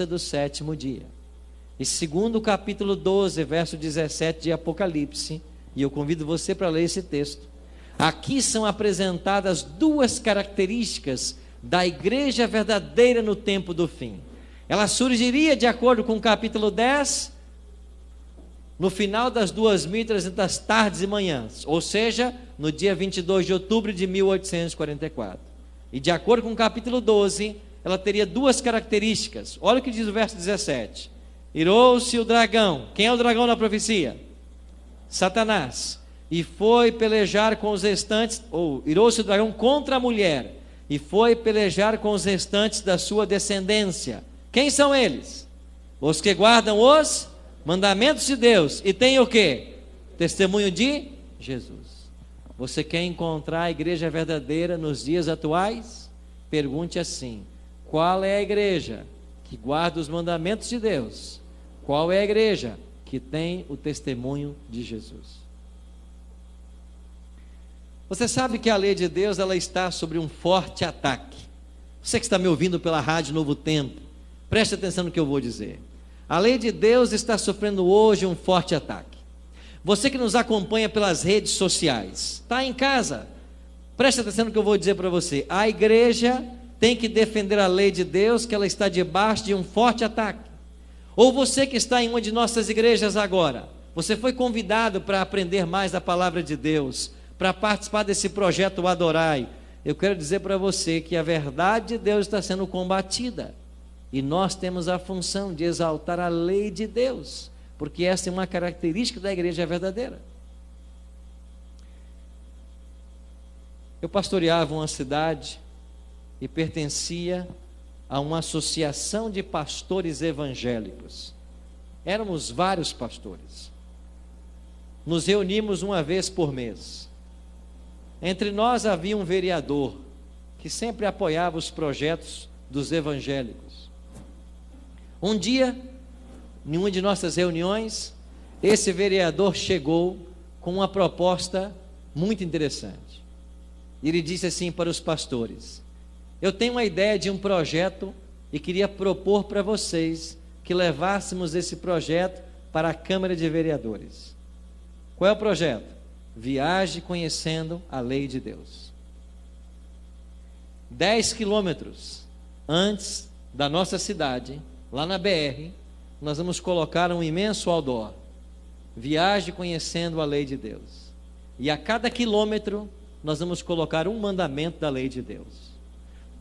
Adventista do sétimo dia. E segundo o capítulo 12, verso 17 de Apocalipse, e eu convido você para ler esse texto, aqui são apresentadas duas características da igreja verdadeira no tempo do fim. Ela surgiria, de acordo com o capítulo 10, no final das 2.300 tardes e manhãs, ou seja, no dia 22 de outubro de 1844. E de acordo com o capítulo 12, ela teria duas características. Olha o que diz o verso 17. Irou-se o dragão. Quem é o dragão na profecia? Satanás. E foi pelejar com os restantes, ou irou-se o dragão contra a mulher, e foi pelejar com os restantes da sua descendência. Quem são eles? Os que guardam os mandamentos de Deus, e tem o quê? Testemunho de Jesus. Você quer encontrar a igreja verdadeira nos dias atuais? Pergunte assim: qual é a igreja que guarda os mandamentos de Deus? Qual é a igreja que tem o testemunho de Jesus? Você sabe que a lei de Deus, ela está sobre um forte ataque. Você que está me ouvindo pela Rádio Novo Tempo, preste atenção no que eu vou dizer. A lei de Deus está sofrendo hoje um forte ataque. Você que nos acompanha pelas redes sociais, está em casa, preste atenção no que eu vou dizer para você. A igreja tem que defender a lei de Deus, que ela está debaixo de um forte ataque. Ou você que está em uma de nossas igrejas agora, você foi convidado para aprender mais da palavra de Deus, para participar desse projeto Adorai. Eu quero dizer para você que a verdade de Deus está sendo combatida, e nós temos a função de exaltar a lei de Deus, porque essa é uma característica da igreja verdadeira. Eu pastoreava uma cidade e pertencia a uma associação de pastores evangélicos. Éramos vários pastores. Nos reunimos uma vez por mês. Entre nós havia um vereador que sempre apoiava os projetos dos evangélicos. Um dia, em uma de nossas reuniões, esse vereador chegou com uma proposta muito interessante. Ele disse assim para os pastores: eu tenho uma ideia de um projeto e queria propor para vocês que levássemos esse projeto para a Câmara de Vereadores. Qual é o projeto? Viaje conhecendo a lei de Deus. 10 quilômetros antes da nossa cidade, lá na BR, nós vamos colocar um imenso outdoor: viaje conhecendo a lei de Deus. E a cada quilômetro nós vamos colocar um mandamento da lei de Deus.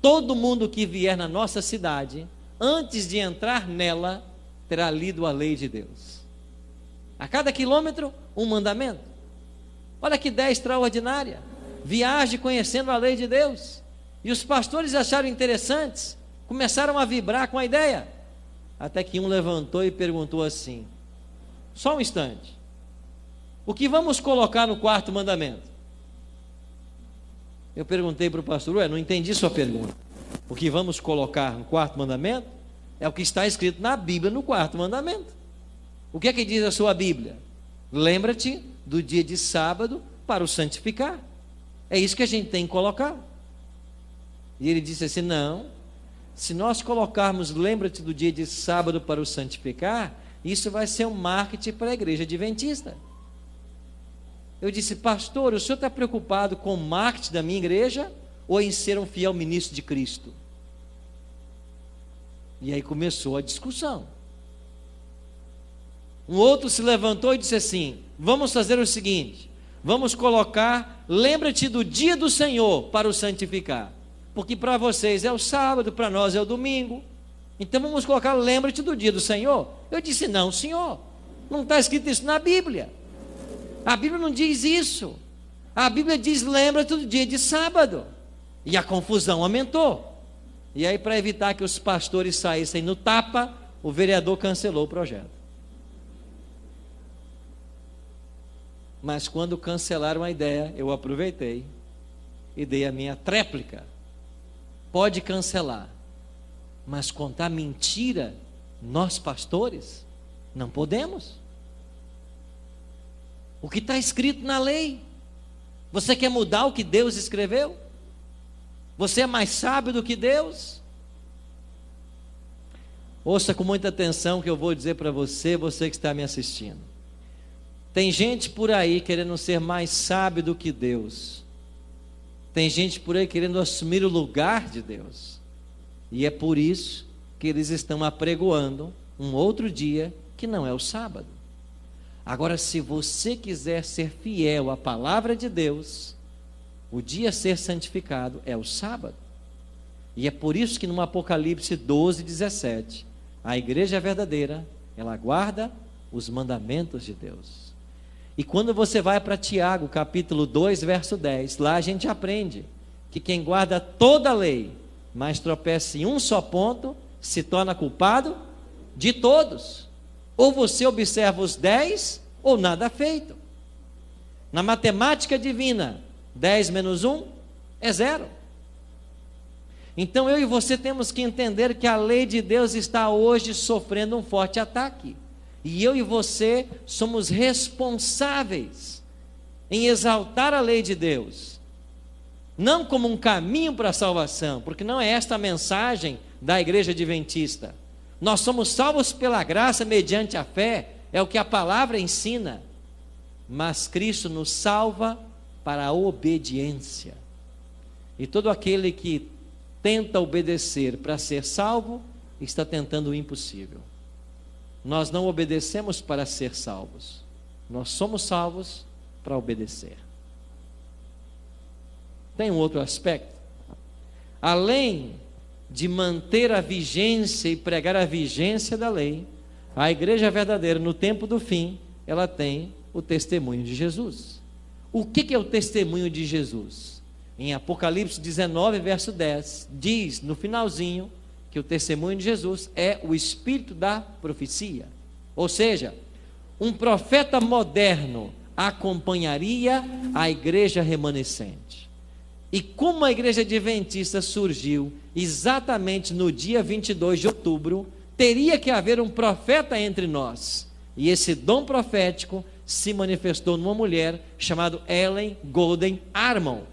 Todo mundo que vier na nossa cidade, antes de entrar nela, terá lido a lei de Deus. A cada quilômetro, um mandamento. Olha que ideia extraordinária. Viaje conhecendo a lei de Deus. E os pastores acharam interessantes, começaram a vibrar com a ideia, até que um levantou e perguntou assim: só um instante, o que vamos colocar no quarto mandamento? Eu perguntei para o pastor: não entendi sua pergunta. O que vamos colocar no quarto mandamento é o que está escrito na Bíblia no quarto mandamento. O que é que diz a sua Bíblia? Lembra-te do dia de sábado para o santificar. É isso que a gente tem que colocar. E ele disse assim: não, se nós colocarmos lembra-te do dia de sábado para o santificar, isso vai ser um marketing para a igreja adventista. Eu disse: pastor, o senhor está preocupado com o marketing da minha igreja ou em ser um fiel ministro de Cristo? E aí começou a discussão. Um outro se levantou e disse assim: vamos fazer o seguinte, vamos colocar lembra-te do dia do Senhor para o santificar, porque para vocês é o sábado, para nós é o domingo, então vamos colocar lembra-te do dia do Senhor. Eu disse: não, senhor, não está escrito isso na Bíblia. A Bíblia não diz isso. A Bíblia diz lembra-te do dia de sábado. E a confusão aumentou. E aí, para evitar que os pastores saíssem no tapa, o vereador cancelou o projeto. Mas quando cancelaram a ideia, eu aproveitei e dei a minha tréplica. Pode cancelar, mas contar mentira, nós pastores, não podemos. O que está escrito na lei? Você quer mudar o que Deus escreveu? Você é mais sábio do que Deus? Ouça com muita atenção o que eu vou dizer para você, você que está me assistindo. Tem gente por aí querendo ser mais sábio do que Deus. Tem gente por aí querendo assumir o lugar de Deus. E é por isso que eles estão apregoando um outro dia que não é o sábado. Agora, se você quiser ser fiel à palavra de Deus, o dia a ser santificado é o sábado. E é por isso que no Apocalipse 12:17, a igreja verdadeira, ela guarda os mandamentos de Deus. E quando você vai para Tiago, capítulo 2, verso 10, lá a gente aprende que quem guarda toda a lei, mas tropeça em um só ponto, se torna culpado de todos. Ou você observa os 10, ou nada feito. Na matemática divina, 10 menos 1 é 0. Então eu e você temos que entender que a lei de Deus está hoje sofrendo um forte ataque. E eu e você somos responsáveis em exaltar a lei de Deus. Não como um caminho para a salvação, porque não é esta a mensagem da igreja adventista. Nós somos salvos pela graça mediante a fé, é o que a palavra ensina. Mas Cristo nos salva para a obediência. E todo aquele que tenta obedecer para ser salvo, está tentando o impossível. Nós não obedecemos para ser salvos. Nós somos salvos para obedecer. Tem um outro aspecto. Além de manter a vigência e pregar a vigência da lei, a igreja verdadeira, no tempo do fim, ela tem o testemunho de Jesus. O que é o testemunho de Jesus? Em Apocalipse 19, verso 10, diz no finalzinho que o testemunho de Jesus é o espírito da profecia. Ou seja, um profeta moderno acompanharia a igreja remanescente. E como a igreja adventista surgiu exatamente no dia 22 de outubro, teria que haver um profeta entre nós. E esse dom profético se manifestou numa mulher chamada Ellen Golden Armon.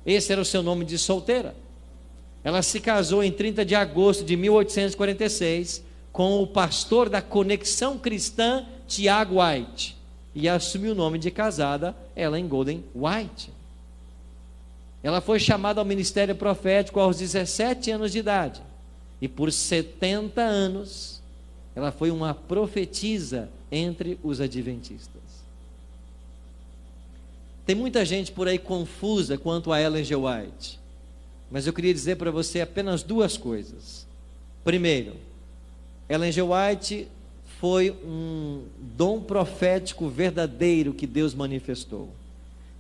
Esse era o seu nome de solteira. Ela se casou em 30 de agosto de 1846 com o pastor da Conexão Cristã, Tiago White, e assumiu o nome de casada Ellen Golden White. Ela foi chamada ao ministério profético aos 17 anos de idade, e por 70 anos ela foi uma profetisa entre os adventistas. Tem muita gente por aí confusa quanto a Ellen G. White, mas eu queria dizer para você apenas duas coisas. Primeiro, Ellen G. White foi um dom profético verdadeiro que Deus manifestou.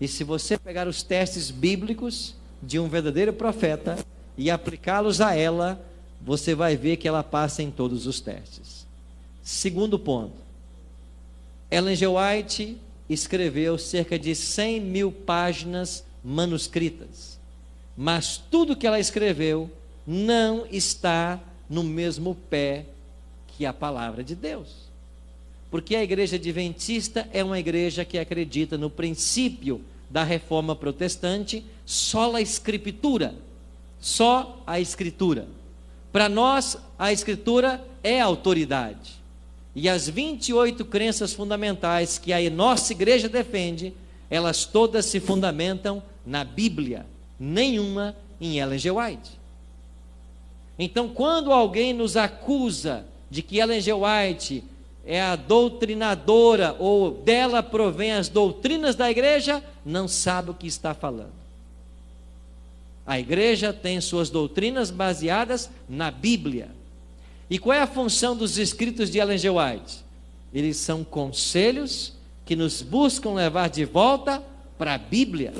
E se você pegar os testes bíblicos de um verdadeiro profeta e aplicá-los a ela, você vai ver que ela passa em todos os testes. Segundo ponto, Ellen G. White escreveu cerca de 100 mil páginas manuscritas, mas tudo que ela escreveu não está no mesmo pé que a palavra de Deus, porque a igreja adventista é uma igreja que acredita no princípio da reforma protestante, sola escritura, só a escritura. Para nós a escritura é a autoridade. E as 28 crenças fundamentais que a nossa igreja defende, elas todas se fundamentam na Bíblia, nenhuma em Ellen G. White. Então, quando alguém nos acusa de que Ellen G. White é a doutrinadora, ou dela provém as doutrinas da igreja, não sabe o que está falando. A igreja tem suas doutrinas baseadas na Bíblia. E qual é a função dos escritos de Ellen G. White? Eles são conselhos que nos buscam levar de volta para a Bíblia.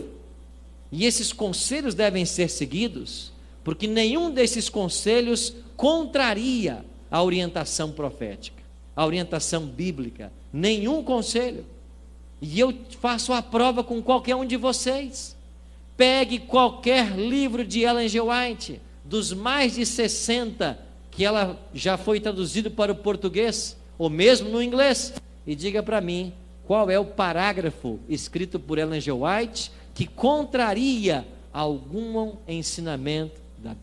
E esses conselhos devem ser seguidos, porque nenhum desses conselhos contraria a orientação profética, a orientação bíblica. Nenhum conselho. E eu faço a prova com qualquer um de vocês. Pegue qualquer livro de Ellen G. White, dos mais de 60 que ela já foi traduzido para o português, ou mesmo no inglês, e diga para mim qual é o parágrafo escrito por Ellen G. White que contraria algum ensinamento da Bíblia.